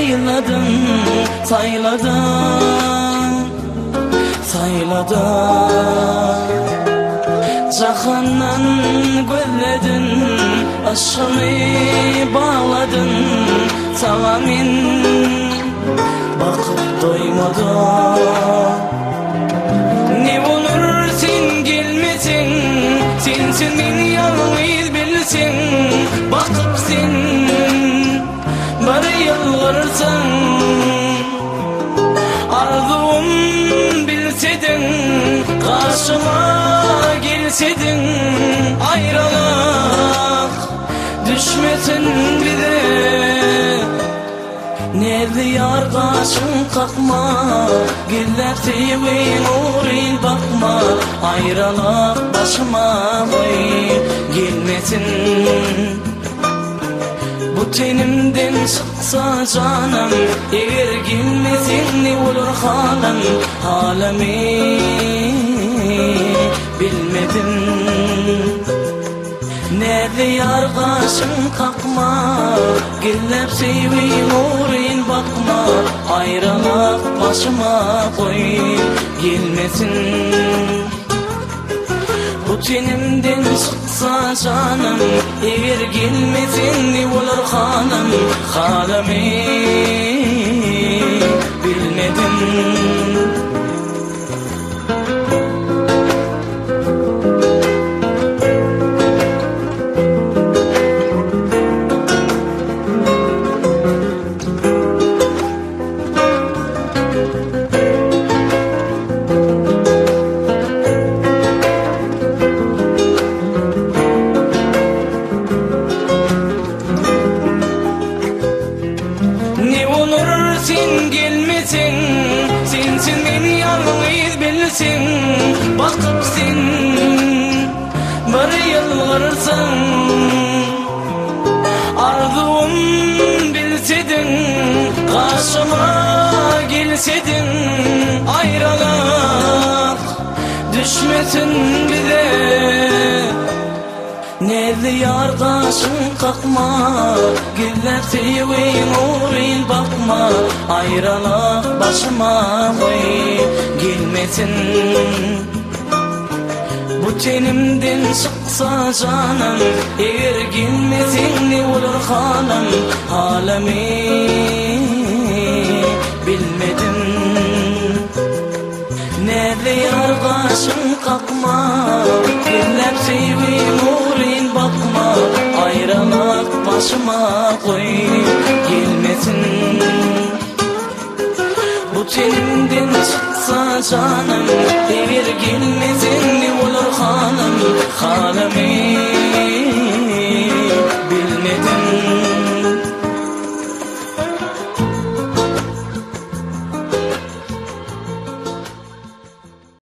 sayladım, sayladım, sayladım. Cahandan gölledin, aşkımı bağladın. Tamamin bakıp doymadım. Ne olur sen gelmesin, sensin beni yalnız bilsin. Bakıp sen bana yalvarırsan, arzum bilsedin, karşıma gelsedin. Ayrılık düşmesin bize. Nerede yar kaşın kalkma, güller tevin uğrayın bakma. Ayrılık başıma koy gelmesin. Bu tenimden çıksa canım, eğer gelmesin ne olur halim, halimi bilmedim. Nerede yar kaşın kalkma, güller sevin uğrayın bakma. Ayrılık başıma koy gelmesin. Bu tenimden çıksa canım, eğer gelmesin ne olur halim, halimi bilmedim. Sen gelmesin, sensin beni yalnız bilsin. Bakıp sen bana yalvarırsan, arzum bilsedin, karşıma gelsedin. Ayrılık düşmesin bize. Nerede yar kaşın kalkma, güller tevin uğrayın bakma. Ayrılık başıma koy gelmesin. Bu tenimden çıksa canım, eğer gelmesin ne olur halim, halimi bilmedim. Nerede yar kaşın kalkma, güller tevin uğrayın bakma. Ayrılık başıma koy gelmesin. Bu tenimden çıksa canım, eğer gelmesin ne olur halim, halimi